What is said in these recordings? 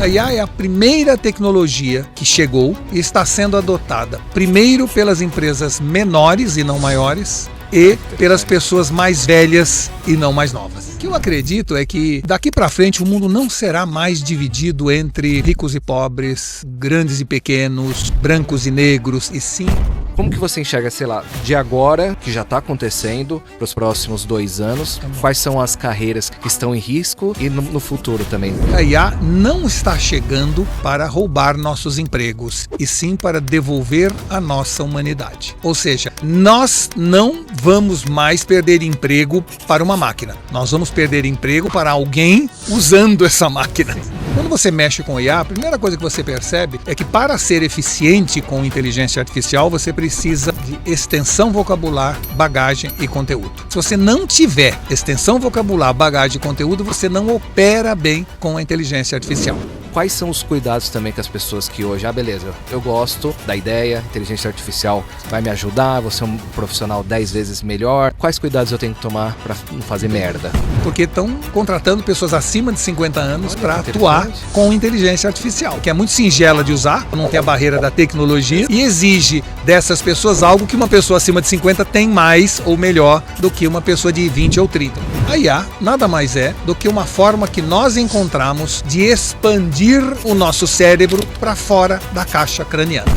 A IA é a primeira tecnologia que chegou e está sendo adotada primeiro pelas empresas menores e não maiores e pelas pessoas mais velhas e não mais novas. O que eu acredito é que daqui para frente o mundo não será mais dividido entre ricos e pobres, grandes e pequenos, brancos e negros, e sim... Como que você enxerga, sei lá, de agora, que já está acontecendo, para os próximos 2 anos, quais são as carreiras que estão em risco e no futuro também? A IA não está chegando para roubar nossos empregos, e sim para devolver a nossa humanidade. Ou seja, nós não vamos mais perder emprego para uma máquina. Nós vamos perder emprego para alguém usando essa máquina. Quando você mexe com IA, a primeira coisa que você percebe é que para ser eficiente com inteligência artificial, você precisa de extensão vocabular, bagagem e conteúdo. Se você não tiver extensão vocabular, bagagem e conteúdo, você não opera bem com a inteligência artificial. Quais são os cuidados também que as pessoas que hoje, beleza, eu gosto da ideia, inteligência artificial vai me ajudar, vou ser um profissional 10 vezes melhor. Quais cuidados eu tenho que tomar para não fazer merda? Porque estão contratando pessoas acima de 50 anos para atuar com inteligência artificial, que é muito singela de usar, não tem a barreira da tecnologia e exige dessas pessoas algo que uma pessoa acima de 50 tem mais ou melhor do que uma pessoa de 20 ou 30. A IA nada mais é do que uma forma que nós encontramos de expandir o nosso cérebro para fora da caixa craniana.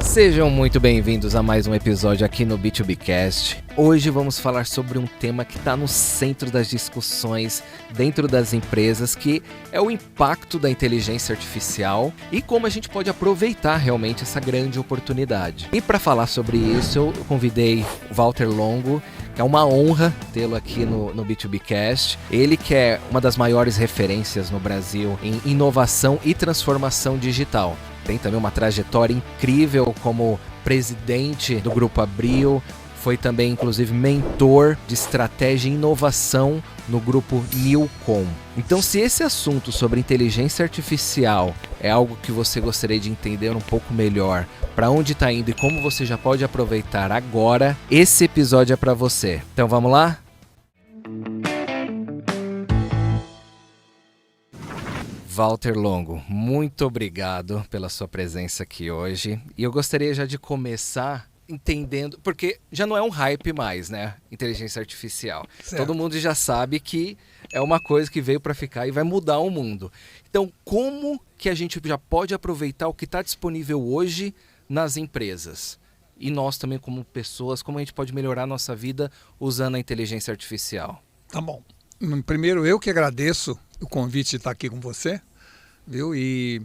Sejam muito bem-vindos a mais um episódio aqui no B2Bcast. Hoje vamos falar sobre um tema que está no centro das discussões dentro das empresas, que é o impacto da inteligência artificial e como a gente pode aproveitar realmente essa grande oportunidade. E para falar sobre isso, eu convidei o Walter Longo, que é uma honra tê-lo aqui no B2Bcast. Ele que é uma das maiores referências no Brasil em inovação e transformação digital. Tem também uma trajetória incrível como presidente do Grupo Abril, foi também inclusive mentor de estratégia e inovação no Grupo Newcom. Então, se esse assunto sobre inteligência artificial é algo que você gostaria de entender um pouco melhor, para onde está indo e como você já pode aproveitar agora, esse episódio é para você. Então vamos lá? Walter Longo, muito obrigado pela sua presença aqui hoje. E eu gostaria já de começar entendendo, porque já não é um hype mais, né? Inteligência artificial. Certo. Todo mundo já sabe que é uma coisa que veio para ficar e vai mudar o mundo. Então, como que a gente já pode aproveitar o que está disponível hoje nas empresas? E nós também, como pessoas, como a gente pode melhorar a nossa vida usando a inteligência artificial? Tá bom. Primeiro, eu que agradeço o convite de estar aqui com você, viu? E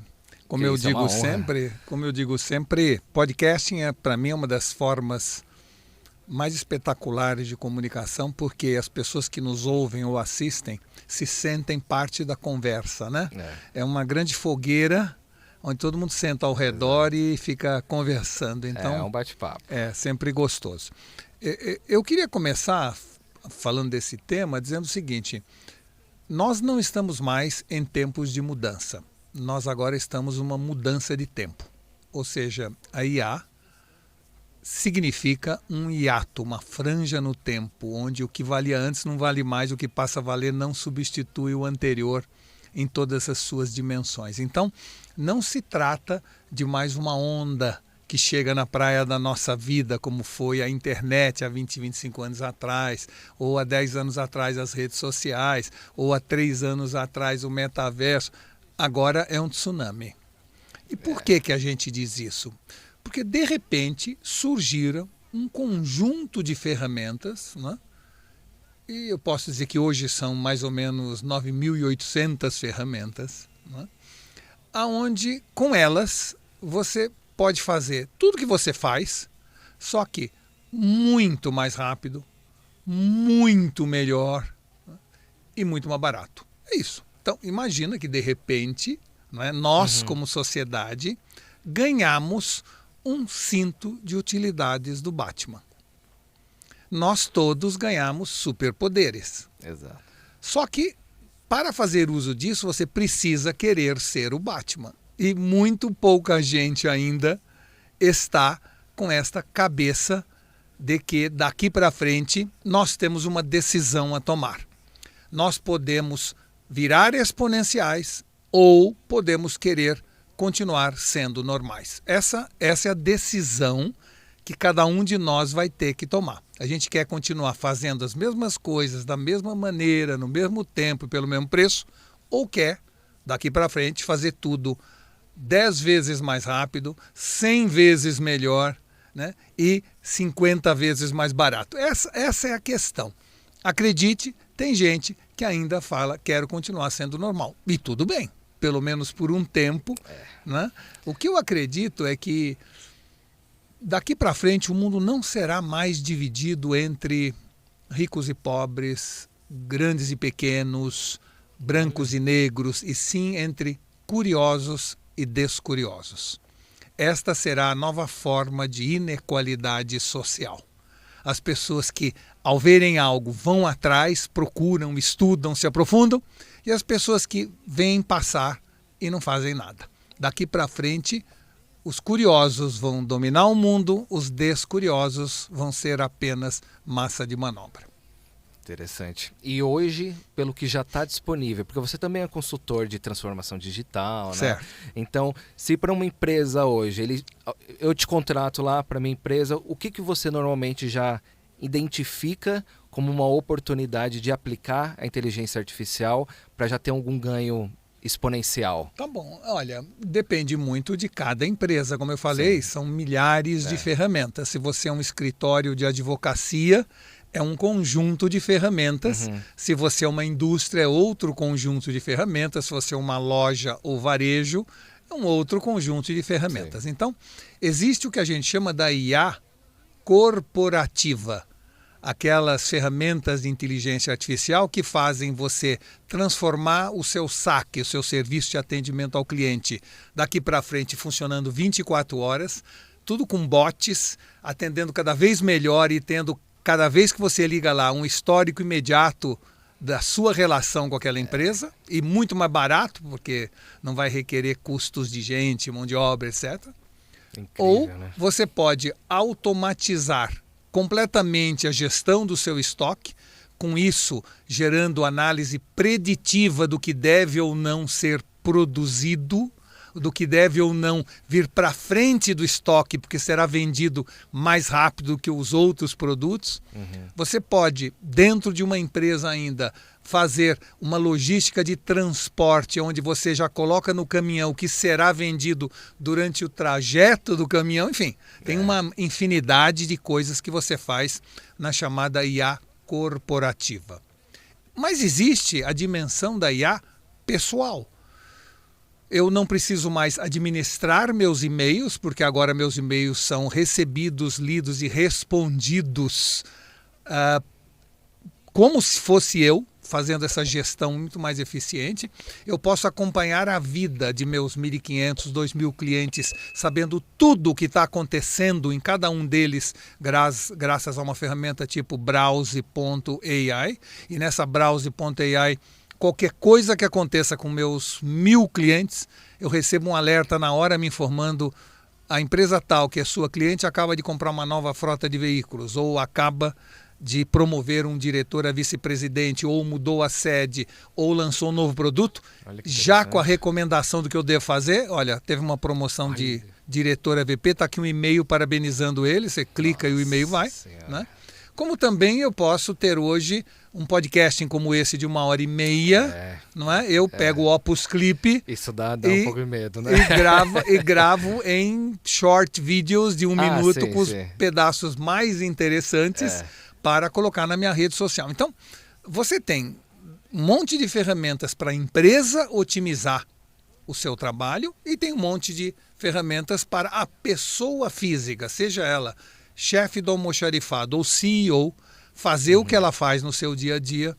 como eu digo sempre, podcasting para mim é uma das formas mais espetaculares de comunicação, porque as pessoas que nos ouvem ou assistem se sentem parte da conversa, né? É uma grande fogueira onde todo mundo senta ao redor e fica conversando. Então, é um bate-papo. É sempre gostoso. Eu queria começar falando desse tema dizendo o seguinte: nós não estamos mais em tempos de mudança. Nós agora estamos numa mudança de tempo. Ou seja, a IA significa um hiato, uma franja no tempo, onde o que valia antes não vale mais, o que passa a valer não substitui o anterior em todas as suas dimensões. Então, não se trata de mais uma onda que chega na praia da nossa vida, como foi a internet há 20, 25 anos atrás, ou há 10 anos atrás as redes sociais, ou há 3 anos atrás o metaverso. Agora é um tsunami. E por que a gente diz isso? Porque, de repente, surgiram um conjunto de ferramentas, né? E eu posso dizer que hoje são mais ou menos 9.800 ferramentas, né? Onde, com elas, você pode fazer tudo que você faz, só que muito mais rápido, muito melhor, né? E muito mais barato. É isso. Então, imagina que, de repente, né, nós, como sociedade, ganhamos um cinto de utilidades do Batman. Nós todos ganhamos superpoderes. Exato. Só que, para fazer uso disso, você precisa querer ser o Batman. E muito pouca gente ainda está com esta cabeça de que, daqui para frente, nós temos uma decisão a tomar. Nós podemos virar exponenciais ou podemos querer continuar sendo normais. Essa é a decisão que cada um de nós vai ter que tomar. A gente quer continuar fazendo as mesmas coisas da mesma maneira, no mesmo tempo e pelo mesmo preço, ou quer, daqui para frente, fazer tudo 10 vezes mais rápido, 100 vezes melhor, né? E 50 vezes mais barato. Essa é a questão. Acredite, tem gente que ainda fala, quero continuar sendo normal. E tudo bem, pelo menos por um tempo. Né? O que eu acredito é que daqui para frente o mundo não será mais dividido entre ricos e pobres, grandes e pequenos, brancos e negros, e sim entre curiosos e descuriosos. Esta será a nova forma de inequalidade social. As pessoas que, ao verem algo, vão atrás, procuram, estudam, se aprofundam, e as pessoas que veem passar e não fazem nada. Daqui para frente, os curiosos vão dominar o mundo, os descuriosos vão ser apenas massa de manobra. Interessante. E hoje, pelo que já está disponível, porque você também é consultor de transformação digital, certo, né? Então, se para uma empresa hoje, eu te contrato lá para minha empresa, o que você normalmente já identifica como uma oportunidade de aplicar a inteligência artificial para já ter algum ganho exponencial? Tá bom, olha, depende muito de cada empresa, como eu falei, são milhares de ferramentas. Se você é um escritório de advocacia, é um conjunto de ferramentas. Se você é uma indústria, é outro conjunto de ferramentas. Se você é uma loja ou varejo, é um outro conjunto de ferramentas. Sim. Então, existe o que a gente chama da IA corporativa. Aquelas ferramentas de inteligência artificial que fazem você transformar o seu saque, o seu serviço de atendimento ao cliente, daqui para frente funcionando 24 horas, tudo com bots, atendendo cada vez melhor e tendo cada vez que você liga lá um histórico imediato da sua relação com aquela empresa e muito mais barato, porque não vai requerer custos de gente, mão de obra, etc. Incrível, ou você pode automatizar completamente a gestão do seu estoque, com isso gerando análise preditiva do que deve ou não ser produzido, do que deve ou não vir para frente do estoque, porque será vendido mais rápido que os outros produtos. Você pode, dentro de uma empresa ainda, fazer uma logística de transporte, onde você já coloca no caminhão o que será vendido durante o trajeto do caminhão. Enfim, tem uma infinidade de coisas que você faz na chamada IA corporativa. Mas existe a dimensão da IA pessoal. Eu não preciso mais administrar meus e-mails, porque agora meus e-mails são recebidos, lidos e respondidos como se fosse eu, fazendo essa gestão muito mais eficiente. Eu posso acompanhar a vida de meus 1.500, 2.000 clientes, sabendo tudo o que está acontecendo em cada um deles, graças a uma ferramenta tipo Browse.ai. E nessa Browse.ai, qualquer coisa que aconteça com meus 1.000 clientes, eu recebo um alerta na hora me informando: a empresa tal, que é sua cliente, acaba de comprar uma nova frota de veículos, ou acaba de promover um diretor a vice-presidente, ou mudou a sede, ou lançou um novo produto, já com a recomendação do que eu devo fazer. Olha, teve uma promoção de diretor a VP, está aqui um e-mail parabenizando ele, você clica e o e-mail vai. Né? Como também eu posso ter hoje um podcasting como esse de 1h30, não é? Eu pego o Opus Clip. Isso dá um pouco de medo, né? E gravo em short videos de 1 minuto, sim, com os pedaços mais interessantes para colocar na minha rede social. Então, você tem um monte de ferramentas para a empresa otimizar o seu trabalho e tem um monte de ferramentas para a pessoa física, seja ela chefe do almoxarifado ou CEO, fazer o que ela faz no seu dia a dia,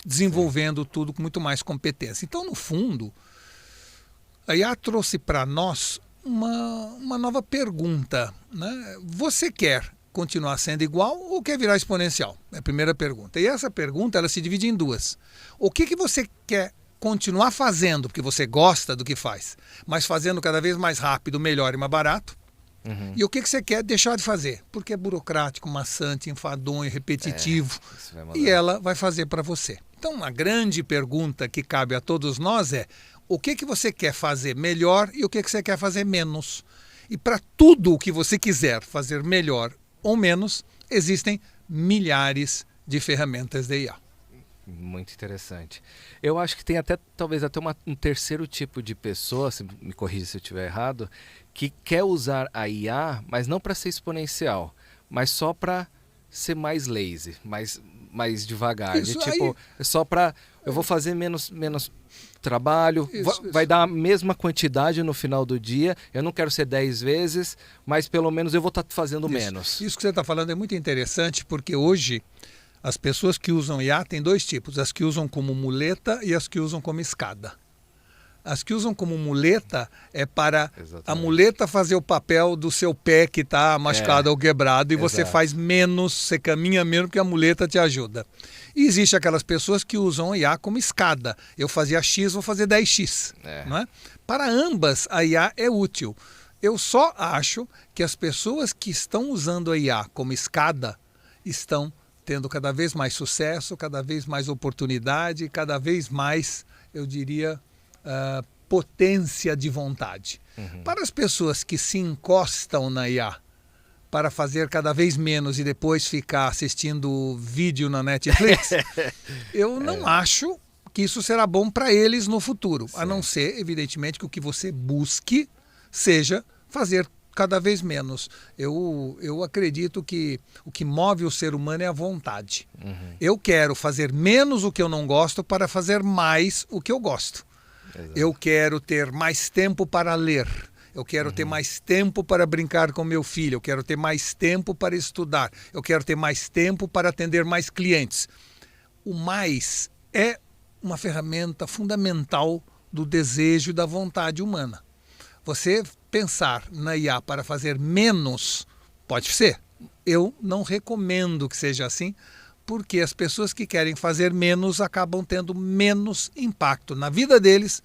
desenvolvendo tudo com muito mais competência. Então, no fundo, a IA trouxe para nós uma nova pergunta, né? Você quer continuar sendo igual ou quer virar exponencial? É a primeira pergunta. E essa pergunta, ela se divide em duas. O que você quer continuar fazendo, porque você gosta do que faz, mas fazendo cada vez mais rápido, melhor e mais barato? E o que você quer deixar de fazer? Porque é burocrático, maçante, enfadonho, repetitivo. E ela vai fazer para você. Então, a grande pergunta que cabe a todos nós é: o que você quer fazer melhor e o que você quer fazer menos. E para tudo o que você quiser fazer melhor ou menos, existem milhares de ferramentas de IA. Muito interessante. Eu acho que tem talvez até um terceiro tipo de pessoa, me corrija se eu estiver errado, que quer usar a IA, mas não para ser exponencial, mas só para ser mais lazy, mais devagar. Isso tipo, é só para eu vou fazer menos trabalho, Isso. Vai dar a mesma quantidade no final do dia, eu não quero ser 10 vezes, mas pelo menos eu vou estar fazendo menos. Isso que você está falando é muito interessante, porque hoje as pessoas que usam IA têm dois tipos, as que usam como muleta e as que usam como escada. As que usam como muleta é para a muleta fazer o papel do seu pé que está machucado ou quebrado e você faz menos, você caminha menos porque a muleta te ajuda. E existe aquelas pessoas que usam a IA como escada. Eu fazia X, vou fazer 10X. Não é? Para ambas, a IA é útil. Eu só acho que as pessoas que estão usando a IA como escada estão tendo cada vez mais sucesso, cada vez mais oportunidade, cada vez mais, eu diria, potência de vontade. Para as pessoas que se encostam na IA para fazer cada vez menos e depois ficar assistindo vídeo na Netflix, eu não acho que isso será bom para eles no futuro. Sim. A não ser, evidentemente, que o que você busque seja fazer cada vez menos. Eu acredito que o que move o ser humano é a vontade. Eu quero fazer menos o que eu não gosto para fazer mais o que eu gosto. Exato. Eu quero ter mais tempo para ler. Eu quero ter mais tempo para brincar com meu filho. Eu quero ter mais tempo para estudar. Eu quero ter mais tempo para atender mais clientes. O mais é uma ferramenta fundamental do desejo e da vontade humana. Você pensar na IA para fazer menos, pode ser. Eu não recomendo que seja assim, porque as pessoas que querem fazer menos acabam tendo menos impacto na vida deles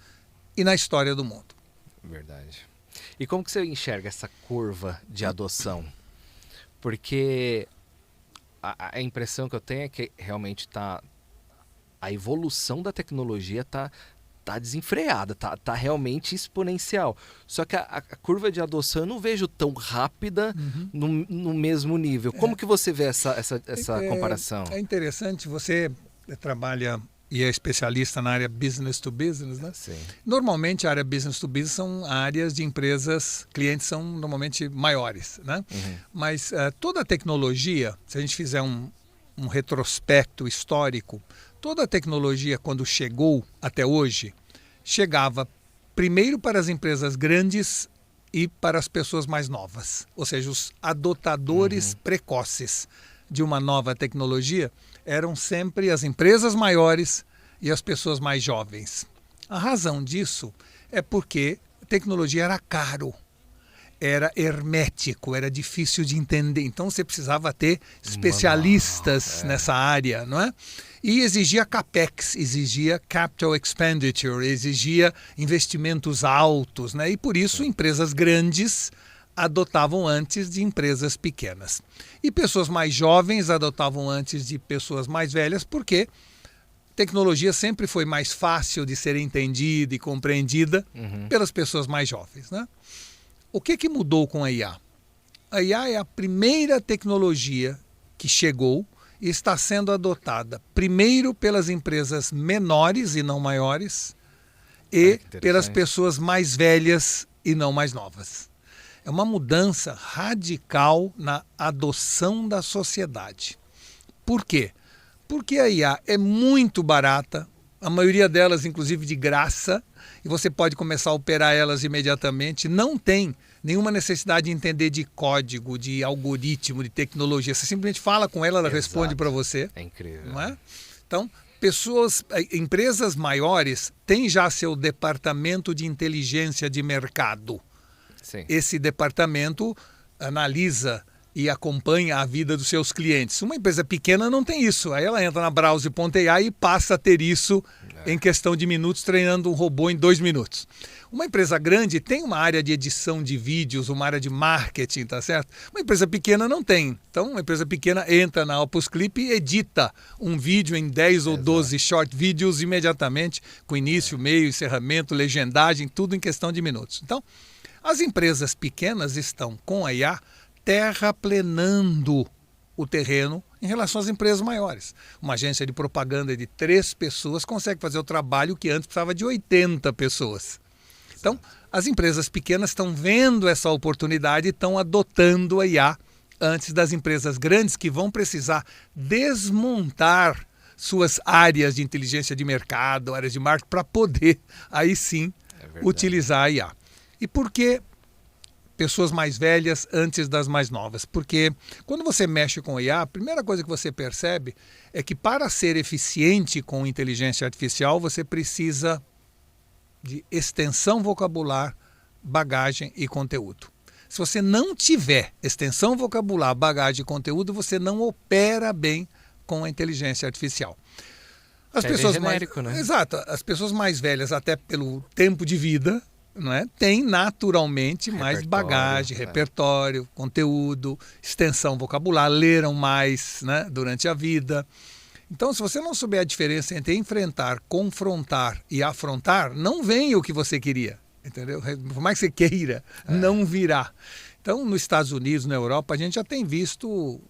e na história do mundo. Verdade. E como que você enxerga essa curva de adoção? Porque a impressão que eu tenho é que realmente a evolução da tecnologia tá desenfreada, tá realmente exponencial. Só que a curva de adoção eu não vejo tão rápida no mesmo nível. Como que você vê essa comparação? É interessante, você trabalha e é especialista na área business to business, né? Sim. Normalmente a área business to business são áreas de empresas, clientes são normalmente maiores, né? Mas toda a tecnologia, se a gente fizer um retrospecto histórico, toda a tecnologia, quando chegou até hoje, chegava primeiro para as empresas grandes e para as pessoas mais novas. Ou seja, os adotadores precoces de uma nova tecnologia eram sempre as empresas maiores e as pessoas mais jovens. A razão disso é porque a tecnologia era caro. Era hermético, era difícil de entender. Então você precisava ter especialistas nessa área, não é? E exigia CAPEX, exigia Capital Expenditure, exigia investimentos altos, né? E por isso empresas grandes adotavam antes de empresas pequenas. E pessoas mais jovens adotavam antes de pessoas mais velhas, porque tecnologia sempre foi mais fácil de ser entendida e compreendida pelas pessoas mais jovens, né? O que mudou com a IA? A IA é a primeira tecnologia que chegou e está sendo adotada primeiro pelas empresas menores e não maiores e pelas pessoas mais velhas e não mais novas. É uma mudança radical na adoção da sociedade. Por quê? Porque a IA é muito barata, a maioria delas inclusive de graça, e você pode começar a operar elas imediatamente. Não tem nenhuma necessidade de entender de código, de algoritmo, de tecnologia. Você simplesmente fala com ela, ela responde para você. É incrível. Não é? Então, empresas maiores têm já seu departamento de inteligência de mercado. Sim. Esse departamento analisa e acompanha a vida dos seus clientes. Uma empresa pequena não tem isso. Aí ela entra na Browse.ai e passa a ter isso em questão de minutos, treinando um robô em 2 minutos. Uma empresa grande tem uma área de edição de vídeos, uma área de marketing, tá certo? Uma empresa pequena não tem. Então, uma empresa pequena entra na Opus Clip e edita um vídeo em 10 ou 12 short videos imediatamente, com início, meio, encerramento, legendagem, tudo em questão de minutos. Então, as empresas pequenas estão com a IA terraplenando o terreno em relação às empresas maiores. Uma agência de propaganda de 3 pessoas consegue fazer o trabalho que antes precisava de 80 pessoas. Então, as empresas pequenas estão vendo essa oportunidade e estão adotando a IA antes das empresas grandes, que vão precisar desmontar suas áreas de inteligência de mercado, áreas de marketing, para poder, aí sim, utilizar a IA. E por que pessoas mais velhas antes das mais novas? Porque quando você mexe com IA, a primeira coisa que você percebe é que para ser eficiente com inteligência artificial, você precisa de extensão vocabular, bagagem e conteúdo. Se você não tiver extensão vocabular, bagagem e conteúdo, você não opera bem com a inteligência artificial. As pessoas genérico, mais, né? Exato, as pessoas mais velhas, até pelo tempo de vida, não é? Tem naturalmente mais bagagem, repertório, conteúdo, extensão vocabular, leram mais, né, durante a vida. Então, se você não souber a diferença entre enfrentar, confrontar e afrontar, não vem o que você queria, entendeu? Por mais que você queira, não virá. Então, nos Estados Unidos, na Europa, a gente já tem visto,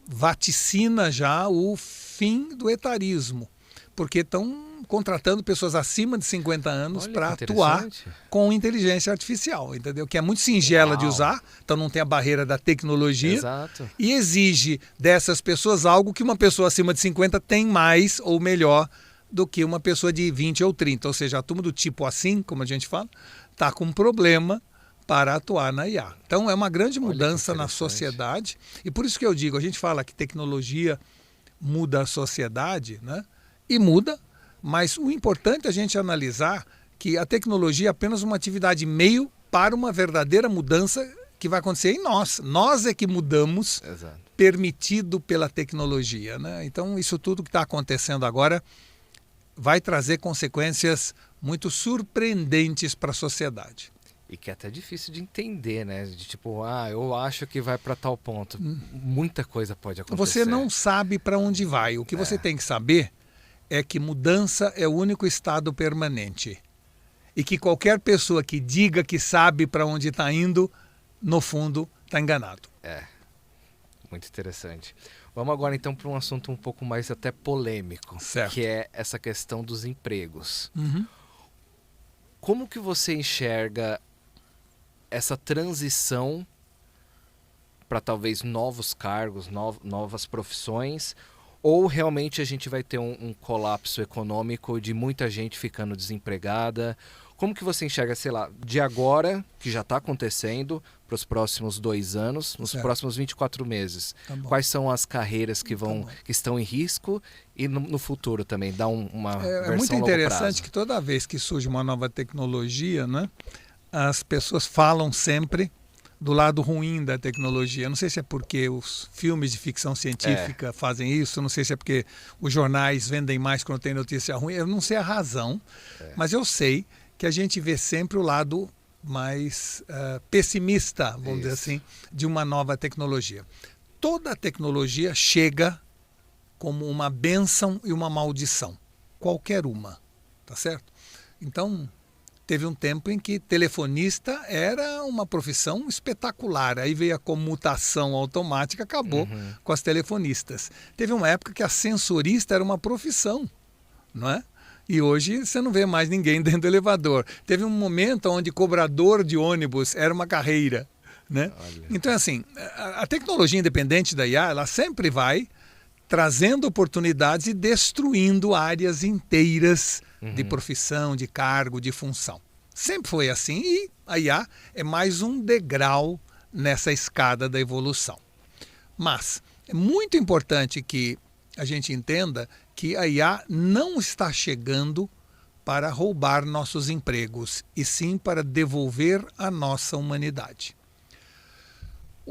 vaticina já o fim do etarismo, porque estão contratando pessoas acima de 50 anos para atuar com inteligência artificial, entendeu? Que é muito singela de usar, então não tem a barreira da tecnologia. Exato. E exige dessas pessoas algo que uma pessoa acima de 50 tem mais ou melhor do que uma pessoa de 20 ou 30. Ou seja, a turma do tipo assim, como a gente fala, está com um problema para atuar na IA. Então é uma grande mudança na sociedade. E por isso que eu digo, a gente fala que tecnologia muda a sociedade, né? E muda. Mas o importante é a gente analisar que a tecnologia é apenas uma atividade meio para uma verdadeira mudança que vai acontecer em nós. Nós é que mudamos, permitido pela tecnologia, né? Então, isso tudo que está acontecendo agora vai trazer consequências muito surpreendentes para a sociedade. E que é até difícil de entender, né? De tipo, eu acho que vai para tal ponto. Muita coisa pode acontecer. Você não sabe para onde vai. O que você tem que saber é que mudança é o único estado permanente. E que qualquer pessoa que diga que sabe para onde está indo, no fundo, está enganado. Muito interessante. Vamos agora então para um assunto um pouco mais até polêmico, que é essa questão dos empregos. Como que você enxerga essa transição para talvez novos cargos, novas profissões, ou realmente a gente vai ter um colapso econômico de muita gente ficando desempregada? Como que você enxerga, sei lá, de agora, que já está acontecendo, para os próximos 2 anos, nos próximos 24 meses? Quais são as carreiras que estão em risco e no futuro também? Dá uma versão É muito interessante prazo. Que toda vez que surge uma nova tecnologia, né, as pessoas falam sempre do lado ruim da tecnologia. Não sei se é porque os filmes de ficção científica fazem isso, não sei se é porque os jornais vendem mais quando tem notícia ruim, eu não sei a razão, mas eu sei que a gente vê sempre o lado mais pessimista, vamos dizer assim, de uma nova tecnologia. Toda tecnologia chega como uma bênção e uma maldição, qualquer uma, tá certo? Então, teve um tempo em que telefonista era uma profissão espetacular. Aí veio a comutação automática, acabou com as telefonistas. Teve uma época que ascensorista era uma profissão, não é? E hoje você não vê mais ninguém dentro do elevador. Teve um momento onde cobrador de ônibus era uma carreira, né? Então, assim, a tecnologia independente da IA, ela sempre vai trazendo oportunidades e destruindo áreas inteiras de profissão, de cargo, de função. Sempre foi assim e a IA é mais um degrau nessa escada da evolução. Mas é muito importante que a gente entenda que a IA não está chegando para roubar nossos empregos, e sim para devolver a nossa humanidade.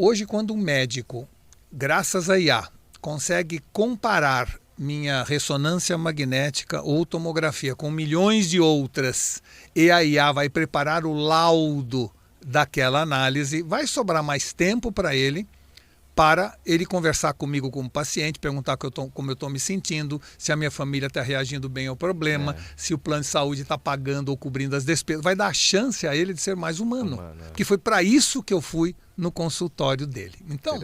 Hoje, quando um médico, graças a IA, consegue comparar minha ressonância magnética ou tomografia com milhões de outras, e a IA vai preparar o laudo daquela análise, vai sobrar mais tempo para ele conversar comigo como paciente, perguntar como eu estou me sentindo, se a minha família está reagindo bem ao problema, se o plano de saúde está pagando ou cobrindo as despesas. Vai dar a chance a ele de ser mais humano. Que foi para isso que eu fui no consultório dele. Então, o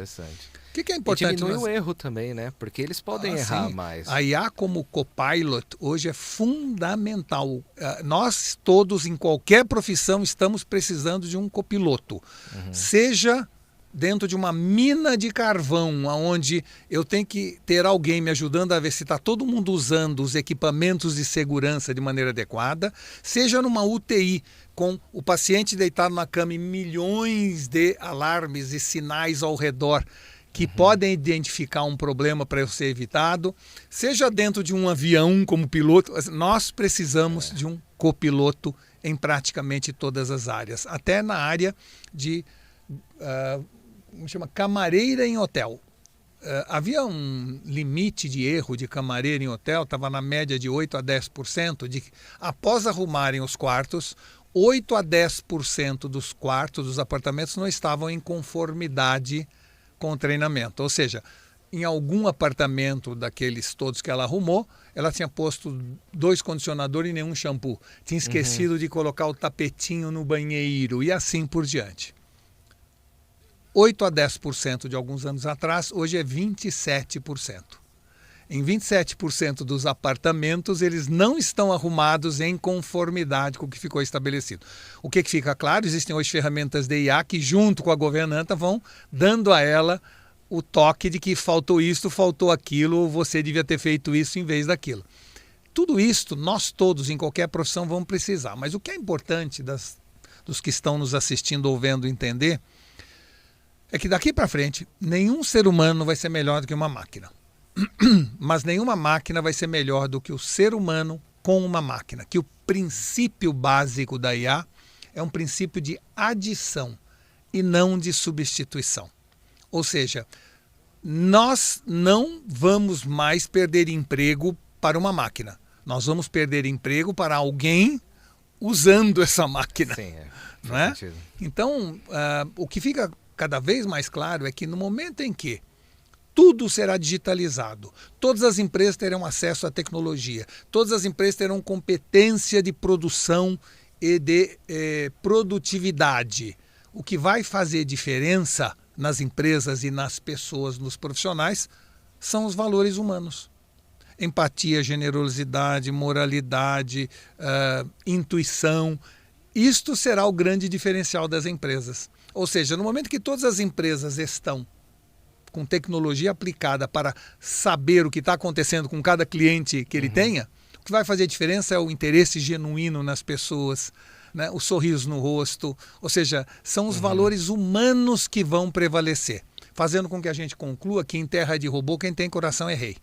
que é importante? E diminui o erro também, né? Porque eles podem errar mais. A IA como copilot hoje é fundamental. Nós todos, em qualquer profissão, estamos precisando de um copiloto. Seja dentro de uma mina de carvão, onde eu tenho que ter alguém me ajudando a ver se está todo mundo usando os equipamentos de segurança de maneira adequada, seja numa UTI, com o paciente deitado na cama e milhões de alarmes e sinais ao redor que podem identificar um problema para eu ser evitado, seja dentro de um avião como piloto, nós precisamos de um copiloto em praticamente todas as áreas, até na área de camareira em hotel. Havia um limite de erro de camareira em hotel, estava na média de 8 a 10%, de após arrumarem os quartos, 8 a 10% dos quartos dos apartamentos não estavam em conformidade com o treinamento. Ou seja, em algum apartamento daqueles todos que ela arrumou, ela tinha posto 2 condicionadores e nenhum shampoo. Tinha esquecido de colocar o tapetinho no banheiro e assim por diante. 8 a 10% de alguns anos atrás, hoje é 27%. Em 27% dos apartamentos, eles não estão arrumados em conformidade com o que ficou estabelecido. O que fica claro? Existem hoje ferramentas de IA que, junto com a governanta, vão dando a ela o toque de que faltou isso, faltou aquilo, ou você devia ter feito isso em vez daquilo. Tudo isso, nós todos, em qualquer profissão, vamos precisar. Mas o que é importante dos que estão nos assistindo ou vendo entender é que daqui para frente, nenhum ser humano vai ser melhor do que uma máquina. Mas nenhuma máquina vai ser melhor do que o ser humano com uma máquina. Que o princípio básico da IA é um princípio de adição e não de substituição. Ou seja, nós não vamos mais perder emprego para uma máquina. Nós vamos perder emprego para alguém usando essa máquina. Sim, não é? Então, o que fica cada vez mais claro é que no momento em que tudo será digitalizado, todas as empresas terão acesso à tecnologia, todas as empresas terão competência de produção e de produtividade. O que vai fazer diferença nas empresas e nas pessoas, nos profissionais, são os valores humanos. Empatia, generosidade, moralidade, intuição. Isto será o grande diferencial das empresas. Ou seja, no momento que todas as empresas estão com tecnologia aplicada para saber o que está acontecendo com cada cliente que ele tenha, o que vai fazer diferença é o interesse genuíno nas pessoas, né? O sorriso no rosto. Ou seja, são os valores humanos que vão prevalecer, fazendo com que a gente conclua que em terra de robô quem tem coração é rei.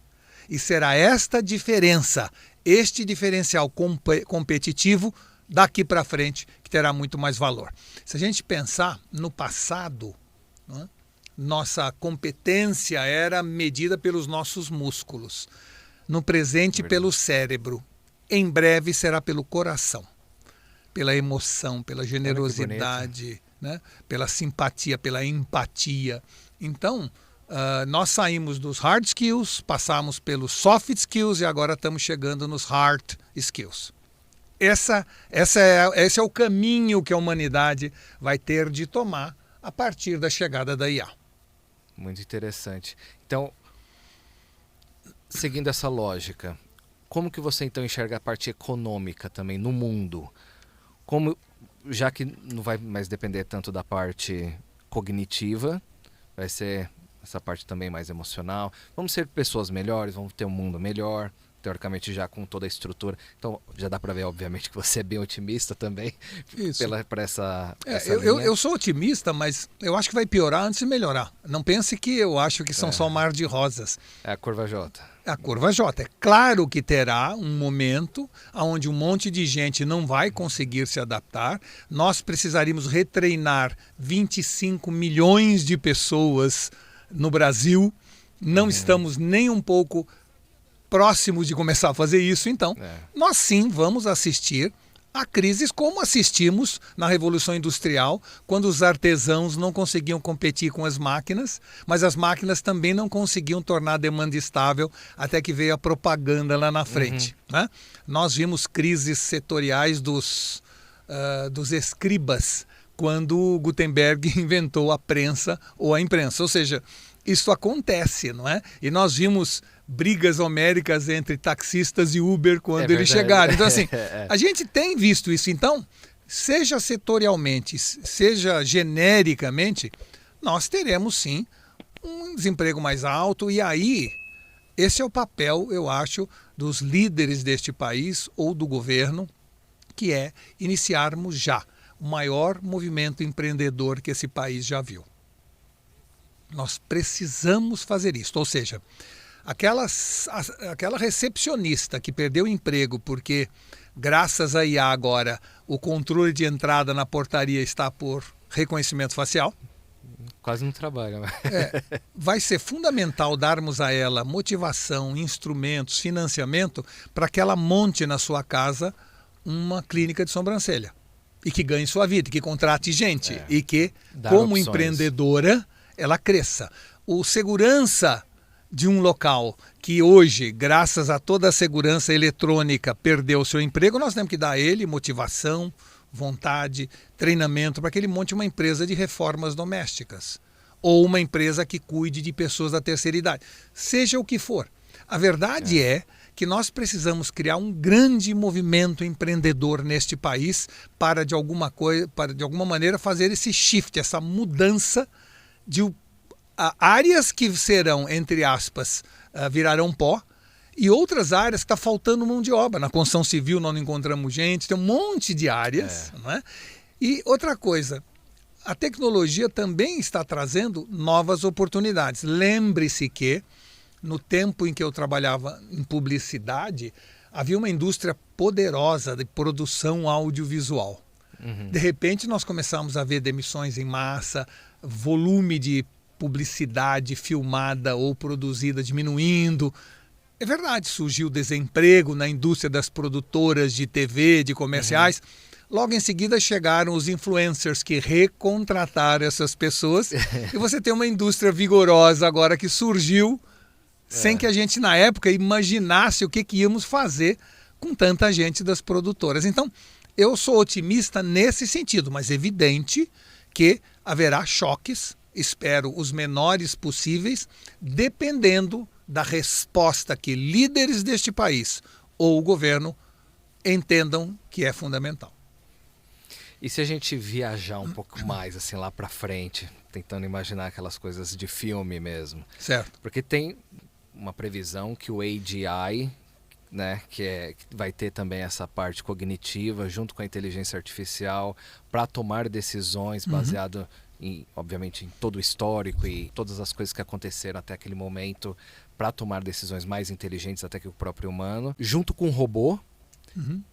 E será esta diferença, este diferencial competitivo daqui para frente que terá muito mais valor. Se a gente pensar no passado, né, nossa competência era medida pelos nossos músculos. No presente, pelo cérebro. Em breve será pelo coração, pela emoção, pela generosidade, né, pela simpatia, pela empatia. Então, nós saímos dos hard skills, passamos pelos soft skills e agora estamos chegando nos hard skills. Esse é o caminho que a humanidade vai ter de tomar a partir da chegada da IA. Muito interessante. Então, seguindo essa lógica, como que você então enxerga a parte econômica também no mundo? Como, já que não vai mais depender tanto da parte cognitiva, vai ser essa parte também mais emocional. Vamos ser pessoas melhores, vamos ter um mundo melhor. teoricamente já com toda a estrutura. Então já dá para ver, obviamente, que você é bem otimista também para essa linha. Eu sou otimista, mas eu acho que vai piorar antes de melhorar. Não pense que eu acho que são só um mar de rosas. É a curva J. A curva J. É claro que terá um momento onde um monte de gente não vai conseguir se adaptar. Nós precisaríamos retreinar 25 milhões de pessoas no Brasil. Não estamos nem um pouco próximos de começar a fazer isso. Então, nós sim vamos assistir a crises como assistimos na Revolução Industrial, quando os artesãos não conseguiam competir com as máquinas, mas as máquinas também não conseguiam tornar a demanda estável até que veio a propaganda lá na frente. Né? Nós vimos crises setoriais dos escribas, quando Gutenberg inventou a prensa ou a imprensa. Ou seja, isso acontece, não é? E nós vimos brigas homéricas entre taxistas e Uber quando eles chegaram. Então, assim, a gente tem visto isso. Então, seja setorialmente, seja genericamente, nós teremos sim um desemprego mais alto. E aí, esse é o papel, eu acho, dos líderes deste país ou do governo, que é iniciarmos já o maior movimento empreendedor que esse país já viu. Nós precisamos fazer isso. Ou seja, aquela recepcionista que perdeu o emprego porque, graças a IA agora, o controle de entrada na portaria está por reconhecimento facial. Quase não trabalha. Vai ser fundamental darmos a ela motivação, instrumentos, financiamento para que ela monte na sua casa uma clínica de sobrancelha. E que ganhe sua vida, que contrate gente. E que, como empreendedora, ela cresça. O segurança de um local que hoje, graças a toda a segurança eletrônica, perdeu o seu emprego, nós temos que dar a ele motivação, vontade, treinamento para que ele monte uma empresa de reformas domésticas ou uma empresa que cuide de pessoas da terceira idade. Seja o que for. A verdade é que nós precisamos criar um grande movimento empreendedor neste país para de alguma maneira fazer esse shift, essa mudança de áreas que serão, entre aspas, virarão pó, e outras áreas que está faltando mão de obra. Na construção civil nós não encontramos gente, tem um monte de áreas. Não é? E outra coisa, a tecnologia também está trazendo novas oportunidades. Lembre-se que, no tempo em que eu trabalhava em publicidade, havia uma indústria poderosa de produção audiovisual. De repente nós começamos a ver demissões em massa, volume de publicidade filmada ou produzida diminuindo. É verdade, surgiu desemprego na indústria das produtoras de TV, de comerciais. Logo em seguida chegaram os influencers que recontrataram essas pessoas. E você tem uma indústria vigorosa agora que surgiu sem que a gente, na época, imaginasse o que íamos fazer com tanta gente das produtoras. Então, eu sou otimista nesse sentido, mas é evidente que haverá choques, espero os menores possíveis, dependendo da resposta que líderes deste país ou o governo entendam que é fundamental. E se a gente viajar um pouco mais assim lá para frente, tentando imaginar aquelas coisas de filme mesmo. Certo. Porque tem uma previsão que o AGI, né, que vai ter também essa parte cognitiva junto com a inteligência artificial para tomar decisões baseado obviamente, em todo o histórico e todas as coisas que aconteceram até aquele momento para tomar decisões mais inteligentes até que o próprio humano, junto com o robô,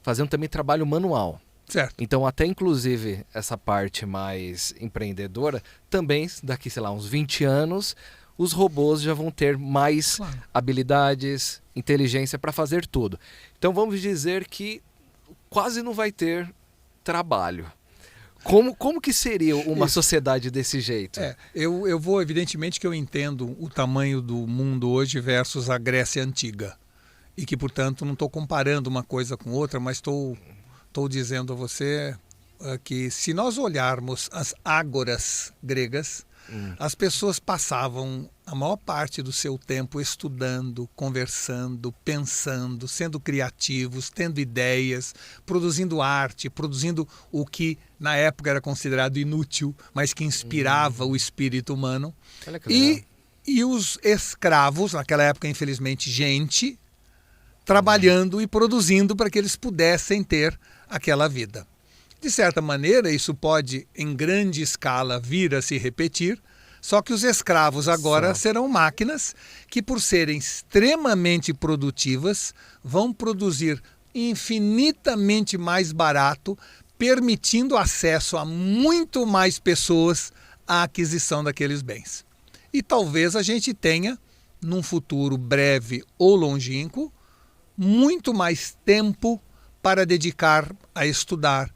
fazendo também trabalho manual. Certo. Então, até inclusive essa parte mais empreendedora, também daqui, sei lá, uns 20 anos, os robôs já vão ter mais habilidades, inteligência para fazer tudo. Então, vamos dizer que quase não vai ter trabalho. Como que seria uma sociedade desse jeito? Eu vou, evidentemente que eu entendo o tamanho do mundo hoje versus a Grécia Antiga. E que, portanto, não estou comparando uma coisa com outra, mas estou dizendo a você que se nós olharmos as ágoras gregas, as pessoas passavam a maior parte do seu tempo estudando, conversando, pensando, sendo criativos, tendo ideias, produzindo arte, produzindo o que na época era considerado inútil, mas que inspirava o espírito humano. E os escravos, naquela época, infelizmente, gente, trabalhando e produzindo para que eles pudessem ter aquela vida. De certa maneira, isso pode, em grande escala, vir a se repetir, só que os escravos agora serão máquinas que, por serem extremamente produtivas, vão produzir infinitamente mais barato, permitindo acesso a muito mais pessoas à aquisição daqueles bens. E talvez a gente tenha, num futuro breve ou longínquo, muito mais tempo para dedicar a estudar,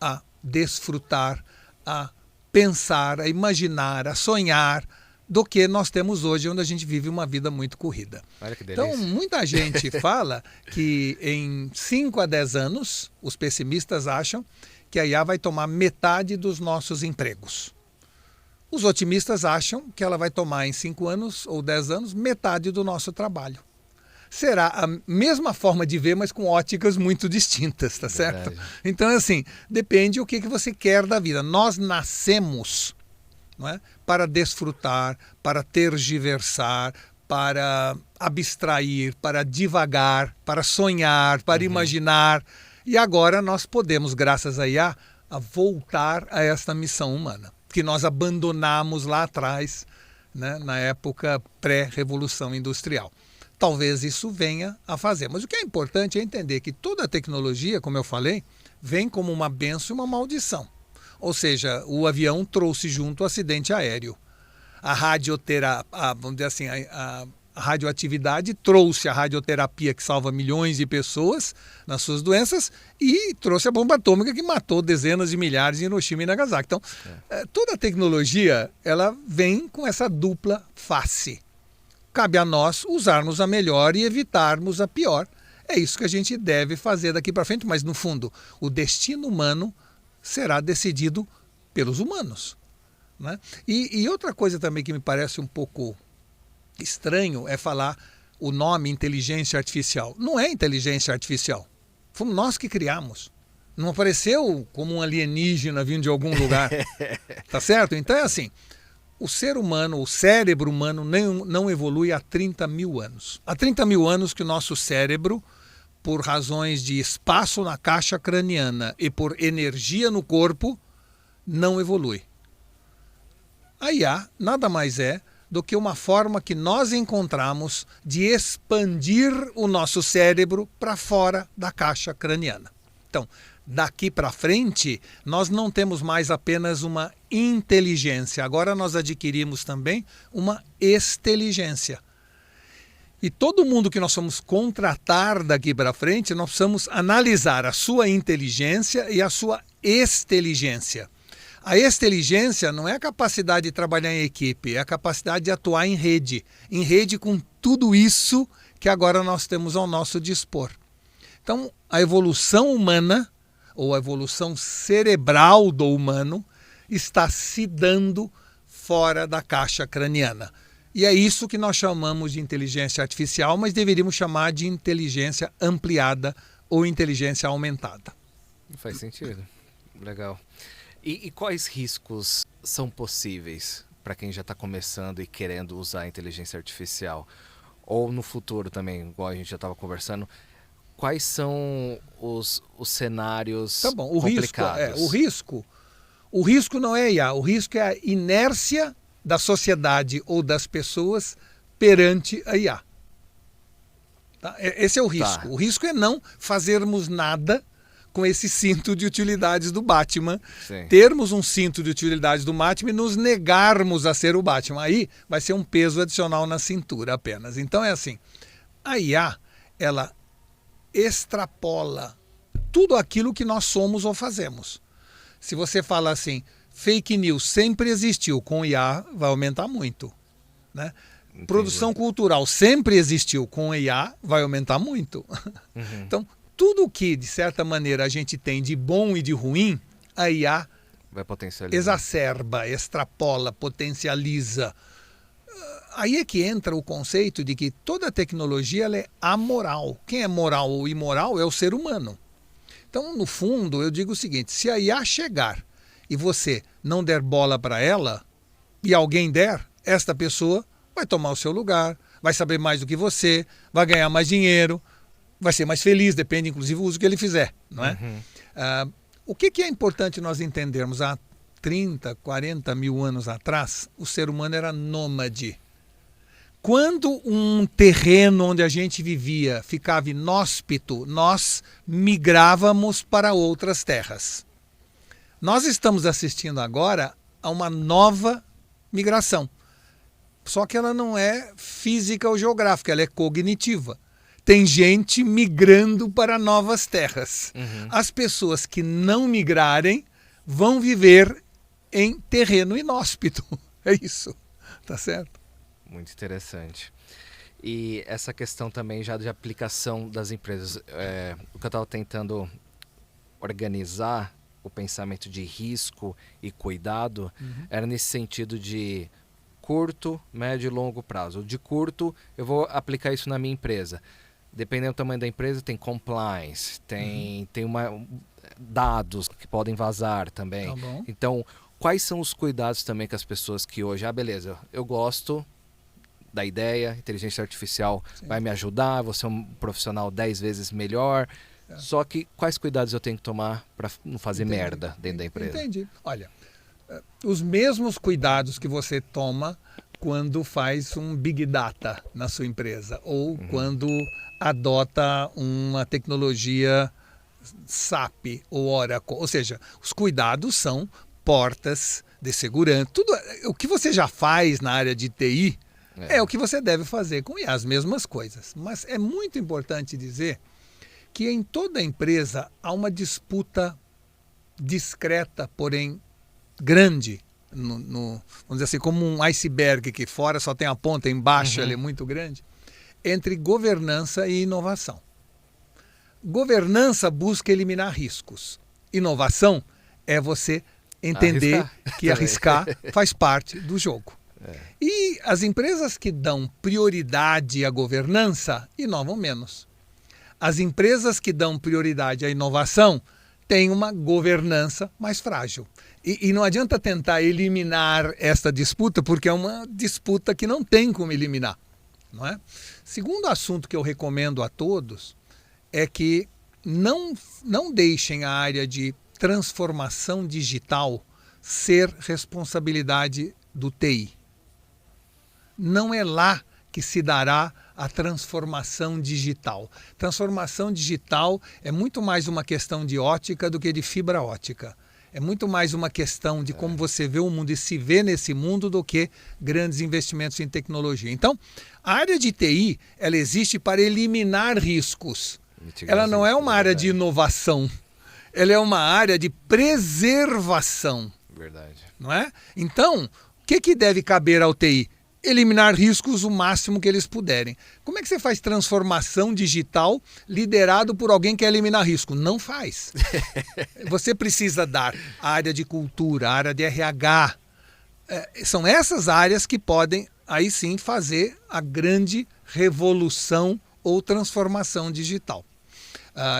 a desfrutar, a pensar, a imaginar, a sonhar, do que nós temos hoje, onde a gente vive uma vida muito corrida. Olha que delícia. Então, muita gente fala que em 5 a 10 anos, os pessimistas acham que a IA vai tomar metade dos nossos empregos. Os otimistas acham que ela vai tomar em 5 anos ou 10 anos metade do nosso trabalho. Será a mesma forma de ver, mas com óticas muito distintas, tá certo? Então, assim, depende o que você quer da vida. Nós nascemos, não é, para desfrutar, para tergiversar, para abstrair, para divagar, para sonhar, para imaginar. E agora nós podemos, graças a IA, a voltar a esta missão humana, que nós abandonamos lá atrás, né, na época pré-revolução industrial. Talvez isso venha a fazer. Mas o que é importante é entender que toda a tecnologia, como eu falei, vem como uma bênção e uma maldição. Ou seja, o avião trouxe junto o acidente aéreo. A vamos dizer assim, a radioatividade trouxe a radioterapia que salva milhões de pessoas nas suas doenças e trouxe a bomba atômica que matou dezenas de milhares em Hiroshima e Nagasaki. Então, toda a tecnologia ela vem com essa dupla face. Cabe a nós usarmos a melhor e evitarmos a pior. É isso que a gente deve fazer daqui para frente, mas no fundo, o destino humano será decidido pelos humanos, né? E outra coisa também que me parece um pouco estranho é falar o nome inteligência artificial. Não é inteligência artificial. Fomos nós que criamos. Não apareceu como um alienígena vindo de algum lugar. Tá certo? Então é assim. O ser humano, o cérebro humano não evolui há 30 mil anos. Há 30 mil anos que o nosso cérebro, por razões de espaço na caixa craniana e por energia no corpo, não evolui. A IA nada mais é do que uma forma que nós encontramos de expandir o nosso cérebro para fora da caixa craniana. Então, daqui para frente, nós não temos mais apenas uma inteligência. Agora nós adquirimos também uma exteligência. E todo mundo que nós vamos contratar daqui para frente, nós precisamos analisar a sua inteligência e a sua exteligência. A exteligência não é a capacidade de trabalhar em equipe, é a capacidade de atuar em rede com tudo isso que agora nós temos ao nosso dispor. Então, a evolução humana, ou a evolução cerebral do humano, está se dando fora da caixa craniana. E é isso que nós chamamos de inteligência artificial, mas deveríamos chamar de inteligência ampliada ou inteligência aumentada. Faz sentido. Legal. E quais riscos são possíveis para quem já está começando e querendo usar a inteligência artificial? Ou no futuro também, igual a gente já estava conversando, quais são os cenários complicados? O risco não é IA, o risco é a inércia da sociedade ou das pessoas perante a IA. Tá? Esse é o risco. Tá. O risco é não fazermos nada com esse cinto de utilidades do Batman. Sim. Termos um cinto de utilidades do Batman e nos negarmos a ser o Batman. Aí vai ser um peso adicional na cintura apenas. Então é assim, a IA, ela extrapola tudo aquilo que nós somos ou fazemos. Se você fala assim, fake news sempre existiu, com IA vai aumentar muito, né? Entendi. Produção cultural sempre existiu, com IA vai aumentar muito. Uhum. Então, tudo que, de certa maneira, a gente tem de bom e de ruim, a IA vai potencializar. Exacerba, extrapola, potencializa. Aí é que entra o conceito de que toda tecnologia ela é amoral. Quem é moral ou imoral é o ser humano. Então, no fundo, eu digo o seguinte, se a IA chegar e você não der bola para ela, e alguém der, esta pessoa vai tomar o seu lugar, vai saber mais do que você, vai ganhar mais dinheiro. vai ser mais feliz, depende inclusive do uso que ele fizer, não é? O que é importante nós entendermos? Há 30, 40 mil anos atrás, o ser humano era nômade. Quando um terreno onde a gente vivia ficava inóspito, nós migrávamos para outras terras. Nós estamos assistindo agora a uma nova migração. Só que ela não é física ou geográfica, ela é cognitiva. Tem gente migrando para novas terras. As pessoas que não migrarem vão viver em terreno inóspito. É isso, tá certo? Muito interessante. E essa questão também já de aplicação das empresas. O que eu estava tentando organizar o pensamento de risco e cuidado era nesse sentido de curto, médio e longo prazo. De curto, eu vou aplicar isso na minha empresa. Dependendo do tamanho da empresa, tem compliance, tem dados que podem vazar também. Tá bom. Então, quais são os cuidados também que as pessoas que hoje, beleza, eu gosto da ideia, inteligência artificial vai me ajudar, vou ser um profissional 10 vezes melhor, só que quais cuidados eu tenho que tomar para não fazer merda dentro da empresa? Entendi. Olha, os mesmos cuidados que você toma quando faz um Big Data na sua empresa ou quando adota uma tecnologia SAP ou Oracle. Ou seja, os cuidados são portas de segurança. Tudo o que você já faz na área de TI é o que você deve fazer com IA, as mesmas coisas. Mas é muito importante dizer que em toda empresa há uma disputa discreta, porém grande, vamos dizer assim, como um iceberg que fora só tem a ponta, embaixo ela é muito grande, entre governança e inovação. Governança busca eliminar riscos. Inovação é você entender que arriscar faz parte do jogo. E as empresas que dão prioridade à governança inovam menos. As empresas que dão prioridade à inovação têm uma governança mais frágil. E não adianta tentar eliminar esta disputa, porque é uma disputa que não tem como eliminar. Não é? Segundo assunto que eu recomendo a todos é que não deixem a área de transformação digital ser responsabilidade do TI. Não é lá que se dará a transformação digital. Transformação digital é muito mais uma questão de ótica do que de fibra ótica. É muito mais uma questão de como você vê o mundo e se vê nesse mundo do que grandes investimentos em tecnologia. Então, a área de TI, ela existe para eliminar riscos. Ela não é uma área de inovação. Ela é uma área de preservação. Verdade. Não é? Então, o que deve caber ao TI? Eliminar riscos o máximo que eles puderem. Como é que você faz transformação digital liderado por alguém que quer eliminar risco? Não faz. Você precisa dar a área de cultura, a área de RH. São essas áreas que podem, aí sim, fazer a grande revolução ou transformação digital.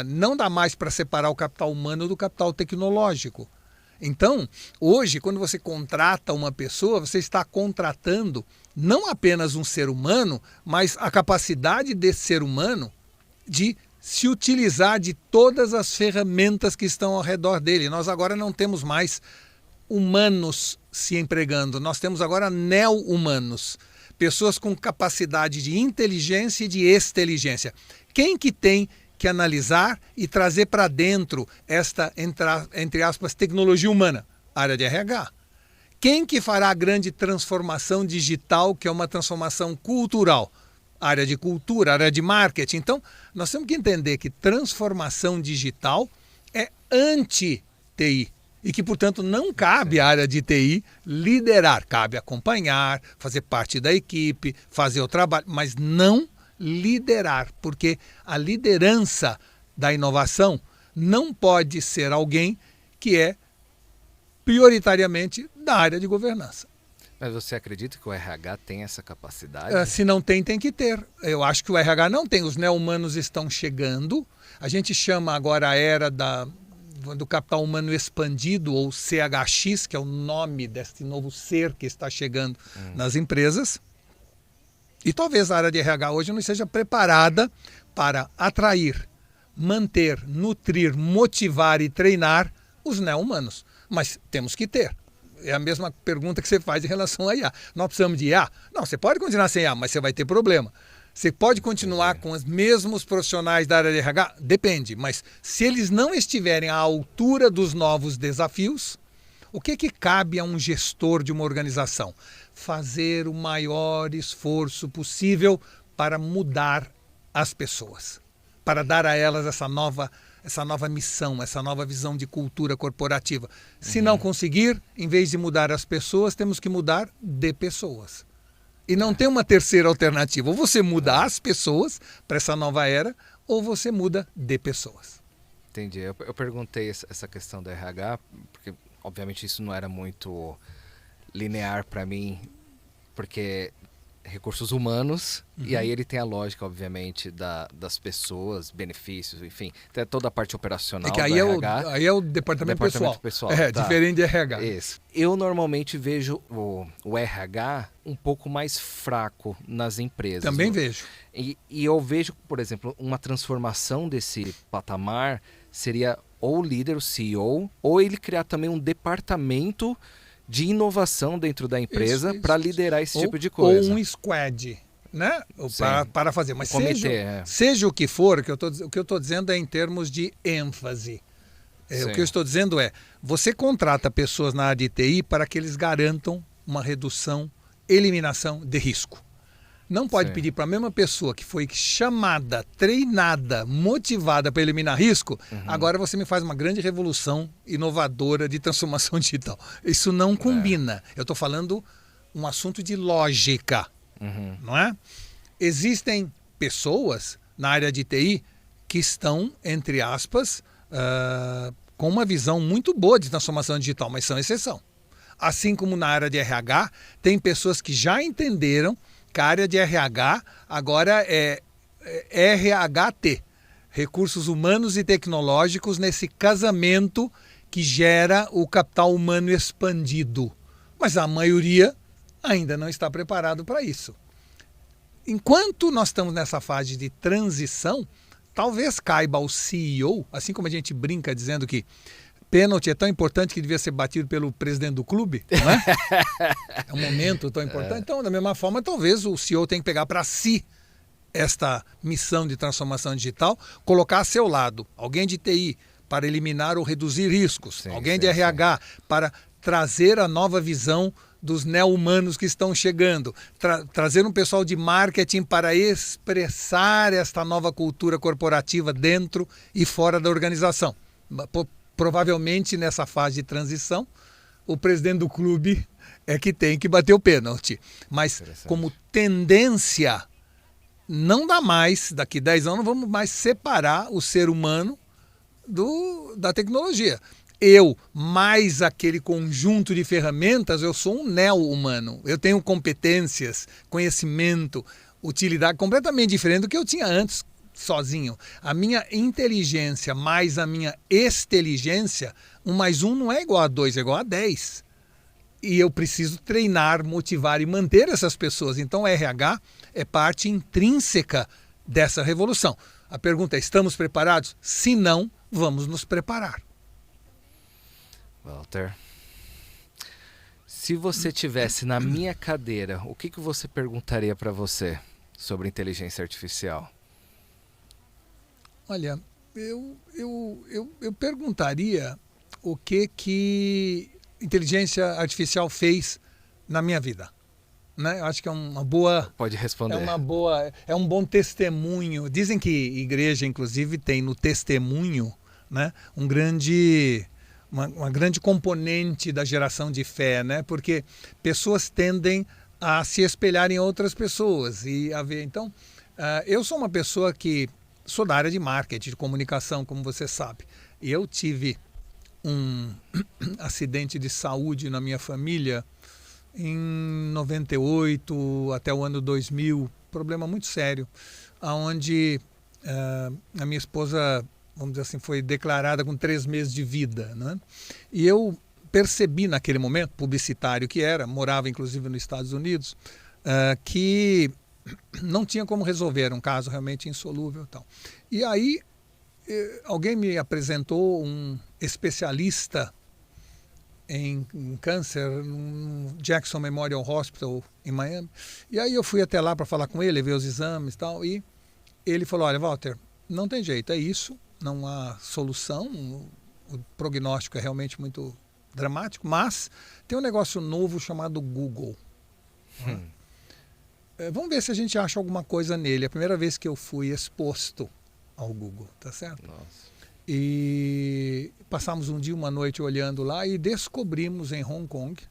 Não dá mais para separar o capital humano do capital tecnológico. Então, hoje, quando você contrata uma pessoa, você está contratando não apenas um ser humano, mas a capacidade desse ser humano de se utilizar de todas as ferramentas que estão ao redor dele. Nós agora não temos mais humanos se empregando, nós temos agora neo-humanos, pessoas com capacidade de inteligência e de exteligência. Quem que tem que analisar e trazer para dentro esta, entre aspas, tecnologia humana? A área de RH. Quem que fará a grande transformação digital, que é uma transformação cultural? A área de cultura, a área de marketing. Então, nós temos que entender que transformação digital é anti-TI e que, portanto, não cabe à área de TI liderar. Cabe acompanhar, fazer parte da equipe, fazer o trabalho, mas não liderar, porque a liderança da inovação não pode ser alguém que é prioritariamente da área de governança. Mas você acredita que o RH tem essa capacidade? Se não tem, tem que ter. Eu acho que o RH não tem. Os neo-humanos estão chegando. A gente chama agora a era do capital humano expandido, ou CHX, que é o nome deste novo ser que está chegando nas empresas. E talvez a área de RH hoje não esteja preparada para atrair, manter, nutrir, motivar e treinar os neo-humanos. Mas temos que ter. É a mesma pergunta que você faz em relação a IA. Nós precisamos de IA? Não, você pode continuar sem IA, mas você vai ter problema. Você pode continuar com os mesmos profissionais da área de RH? Depende, mas se eles não estiverem à altura dos novos desafios, o que cabe a um gestor de uma organização? Fazer o maior esforço possível para mudar as pessoas, para dar a elas essa nova missão, essa nova visão de cultura corporativa. Se não conseguir, em vez de mudar as pessoas, temos que mudar de pessoas. E não tem uma terceira alternativa. Ou você muda as pessoas para essa nova era, ou você muda de pessoas. Entendi. Eu perguntei essa questão da RH, porque obviamente isso não era muito linear para mim, porque recursos humanos, e aí ele tem a lógica, obviamente, das pessoas, benefícios, enfim, tem toda a parte operacional que aí do RH. Aí é o departamento pessoal. Tá. Diferente de RH. Isso. Eu normalmente vejo o RH um pouco mais fraco nas empresas. Também vejo. E eu vejo, por exemplo, uma transformação desse patamar seria ou o líder, o CEO, ou ele criar também um departamento de inovação dentro da empresa para liderar esse tipo de coisa. Ou um squad, né? Para fazer. Mas comitê, seja o que for, o que eu estou dizendo é em termos de ênfase. O que eu estou dizendo é, você contrata pessoas na área de TI para que eles garantam uma redução, eliminação de risco. Não pode pedir para a mesma pessoa que foi chamada, treinada, motivada para eliminar risco, agora você me faz uma grande revolução inovadora de transformação digital. Isso não combina. Eu estou falando um assunto de lógica, não é? Existem pessoas na área de TI que estão, entre aspas, com uma visão muito boa de transformação digital, mas são exceção. Assim como na área de RH, tem pessoas que já entenderam que a área de RH agora é RHT, Recursos Humanos e Tecnológicos, nesse casamento que gera o capital humano expandido. Mas a maioria ainda não está preparado para isso. Enquanto nós estamos nessa fase de transição, talvez caiba ao CEO, assim como a gente brinca dizendo que pênalti é tão importante que devia ser batido pelo presidente do clube, não é? É um momento tão importante. Então, da mesma forma, talvez o CEO tenha que pegar para si esta missão de transformação digital, colocar a seu lado alguém de TI para eliminar ou reduzir riscos, alguém de RH para trazer a nova visão dos neo-humanos que estão chegando, trazer um pessoal de marketing para expressar esta nova cultura corporativa dentro e fora da organização. Provavelmente nessa fase de transição, o presidente do clube é que tem que bater o pênalti. Mas como tendência, não dá mais, daqui 10 anos, não vamos mais separar o ser humano da tecnologia. Eu, mais aquele conjunto de ferramentas, eu sou um neo-humano. Eu tenho competências, conhecimento, utilidade completamente diferente do que eu tinha antes, sozinho. A minha inteligência mais a minha exteligência, 1 mais 1 não é igual a 2, é igual a 10. E eu preciso treinar, motivar e manter essas pessoas. Então o RH é parte intrínseca dessa revolução. A pergunta é, estamos preparados? Se não, vamos nos preparar. Walter, se você estivesse na minha cadeira, o que você perguntaria para você sobre inteligência artificial? Olha, eu perguntaria o que inteligência artificial fez na minha vida. Né? Eu acho que é uma boa... Pode responder. É um bom testemunho. Dizem que igreja, inclusive, tem no testemunho, né, uma grande componente da geração de fé, né? Porque pessoas tendem a se espelhar em outras pessoas e a ver. Então, eu sou uma pessoa que sou da área de marketing, de comunicação, como você sabe. E eu tive um acidente de saúde na minha família em 98 até o ano 2000, problema muito sério, onde a minha esposa, vamos dizer assim, foi declarada com 3 meses de vida, né? E eu percebi naquele momento, publicitário que era, morava inclusive nos Estados Unidos, que não tinha como resolver, um caso realmente insolúvel e tal. E aí alguém me apresentou um especialista em câncer no Jackson Memorial Hospital em Miami. E aí eu fui até lá para falar com ele, ver os exames e tal, e ele falou, olha, Walter, não tem jeito, é isso, não há solução, o prognóstico é realmente muito dramático, mas tem um negócio novo chamado Google. Vamos ver se a gente acha alguma coisa nele. É a primeira vez que eu fui exposto ao Google, tá certo? Nossa. E passamos um dia, uma noite olhando lá e descobrimos em Hong Kong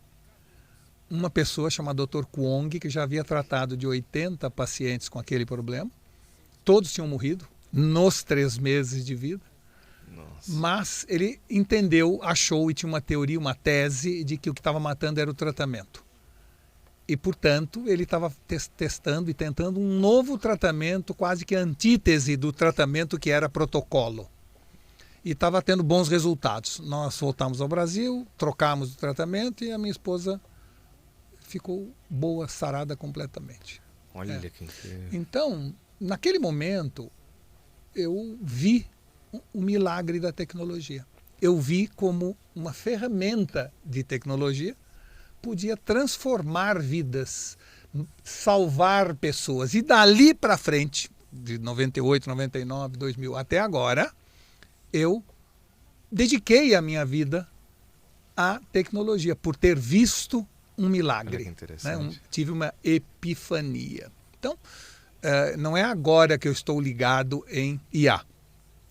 uma pessoa chamada Dr. Kwong, que já havia tratado de 80 pacientes com aquele problema. Todos tinham morrido nos 3 meses de vida. Nossa. Mas ele entendeu, achou e tinha uma teoria, uma tese de que o que estava matando era o tratamento. E, portanto, ele estava testando e tentando um novo tratamento, quase que antítese do tratamento que era protocolo. E estava tendo bons resultados. Nós voltamos ao Brasil, trocamos o tratamento e a minha esposa ficou boa, sarada completamente. Olha que incrível. Então, naquele momento, eu vi o milagre da tecnologia. Eu vi como uma ferramenta de tecnologia podia transformar vidas, salvar pessoas. E dali para frente, de 98, 99, 2000 até agora, eu dediquei a minha vida à tecnologia, por ter visto um milagre. Olha que interessante. Né? Tive uma epifania. Então, não é agora que eu estou ligado em IA.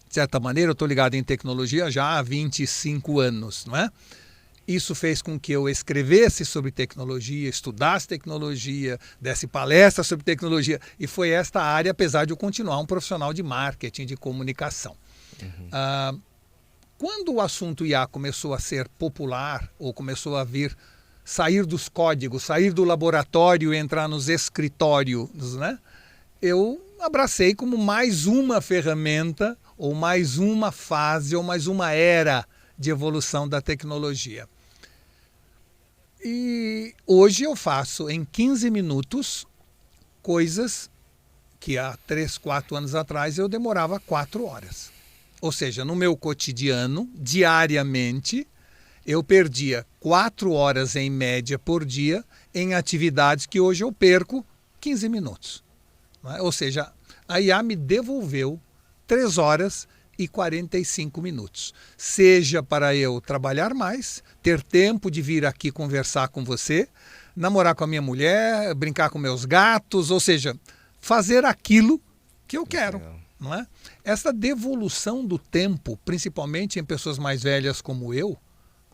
De certa maneira, eu estou ligado em tecnologia já há 25 anos, não é? Isso fez com que eu escrevesse sobre tecnologia, estudasse tecnologia, desse palestra sobre tecnologia. E foi esta área, apesar de eu continuar um profissional de marketing, de comunicação. Quando o assunto IA começou a ser popular, ou começou a sair dos códigos, sair do laboratório e entrar nos escritórios, né? Eu abracei como mais uma ferramenta, ou mais uma fase, ou mais uma era de evolução da tecnologia. E hoje eu faço em 15 minutos coisas que há 3, 4 anos atrás eu demorava 4 horas. Ou seja, no meu cotidiano, diariamente, eu perdia 4 horas em média por dia em atividades que hoje eu perco 15 minutos. Ou seja, a IA me devolveu 3 horas e 45 minutos. Seja para eu trabalhar mais, ter tempo de vir aqui conversar com você, namorar com a minha mulher, brincar com meus gatos, ou seja, fazer aquilo que eu quero. Não é? Essa devolução do tempo, principalmente em pessoas mais velhas como eu,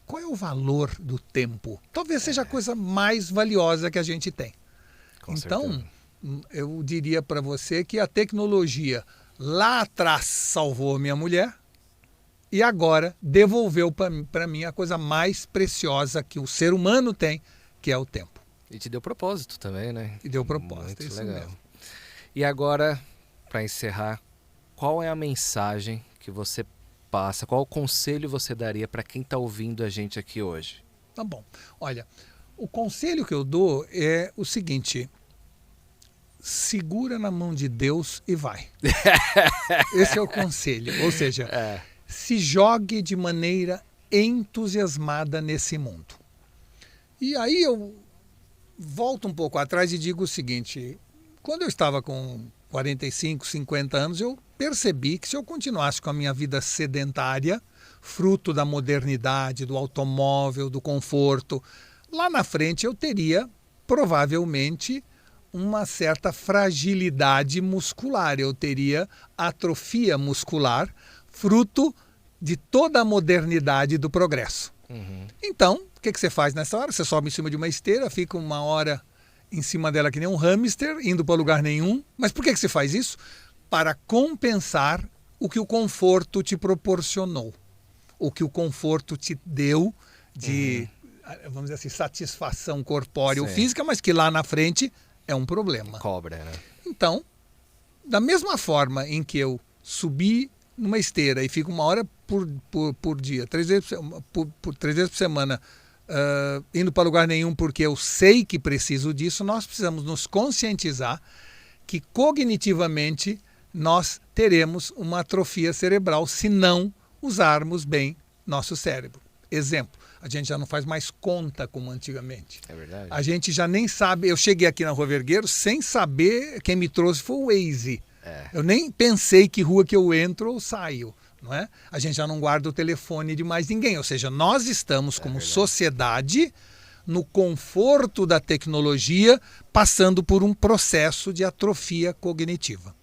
qual é o valor do tempo? Talvez seja a coisa mais valiosa que a gente tem. Então, eu diria para você que a tecnologia lá atrás salvou a minha mulher e agora devolveu para mim a coisa mais preciosa que o ser humano tem, que é o tempo. E te deu propósito também, né? E deu propósito, muito isso legal. mesmo. E agora, para encerrar, qual é a mensagem que você passa, qual conselho você daria para quem está ouvindo a gente aqui hoje? Tá bom. Olha, o conselho que eu dou é o seguinte: segura na mão de Deus e vai. Esse é o conselho. Ou seja, se jogue de maneira entusiasmada nesse mundo. E aí eu volto um pouco atrás e digo o seguinte: quando eu estava com 45, 50 anos, eu percebi que se eu continuasse com a minha vida sedentária, fruto da modernidade, do automóvel, do conforto, lá na frente eu teria provavelmente uma certa fragilidade muscular, eu teria atrofia muscular, fruto de toda a modernidade do progresso. Então, o que você faz nessa hora? Você sobe em cima de uma esteira, fica 1 hora em cima dela que nem um hamster, indo para lugar nenhum. Mas por que você faz isso? Para compensar o que o conforto te proporcionou, o que o conforto te deu de, vamos dizer assim, satisfação corpórea ou física, mas que lá na frente é um problema. Cobra, né? Então, da mesma forma em que eu subi numa esteira e fico 1 hora por dia, 3 vezes por semana, indo para lugar nenhum porque eu sei que preciso disso, nós precisamos nos conscientizar que cognitivamente nós teremos uma atrofia cerebral se não usarmos bem nosso cérebro. Exemplo, a gente já não faz mais conta como antigamente. É verdade. A gente já nem sabe. Eu cheguei aqui na Rua Vergueiro sem saber, quem me trouxe foi o Waze. Eu nem pensei que rua que eu entro ou saio. Não é? A gente já não guarda o telefone de mais ninguém. Ou seja, nós estamos como sociedade no conforto da tecnologia, passando por um processo de atrofia cognitiva.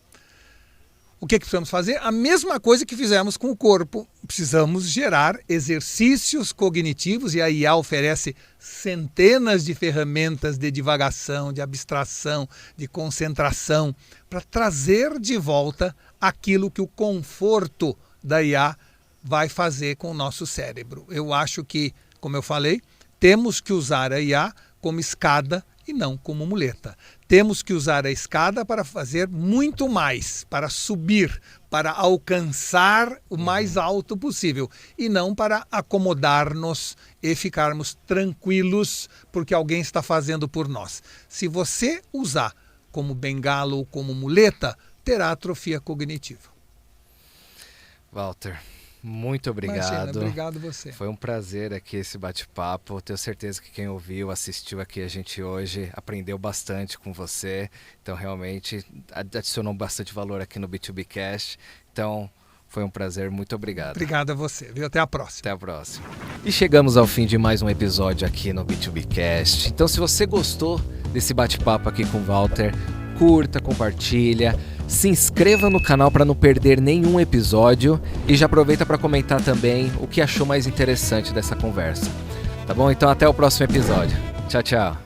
O que precisamos fazer? A mesma coisa que fizemos com o corpo. Precisamos gerar exercícios cognitivos, e a IA oferece centenas de ferramentas de divagação, de abstração, de concentração, para trazer de volta aquilo que o conforto da IA vai fazer com o nosso cérebro. Eu acho que, como eu falei, temos que usar a IA como escada e não como muleta. Temos que usar a escada para fazer muito mais, para subir, para alcançar o mais alto possível, e não para acomodar-nos e ficarmos tranquilos porque alguém está fazendo por nós. Se você usar como bengala ou como muleta, terá atrofia cognitiva. Walter, muito obrigado. Imagina, obrigado você. Foi um prazer aqui esse bate-papo. Tenho certeza que quem ouviu, assistiu aqui a gente hoje, aprendeu bastante com você. Então, realmente, adicionou bastante valor aqui no B2Bcast. Então, foi um prazer. Muito obrigado. Obrigado a você. Viu? Até a próxima. Até a próxima. E chegamos ao fim de mais um episódio aqui no B2Bcast. Então, se você gostou desse bate-papo aqui com o Walter, curta, compartilha, se inscreva no canal para não perder nenhum episódio e já aproveita para comentar também o que achou mais interessante dessa conversa. Tá bom? Então até o próximo episódio. Tchau, tchau.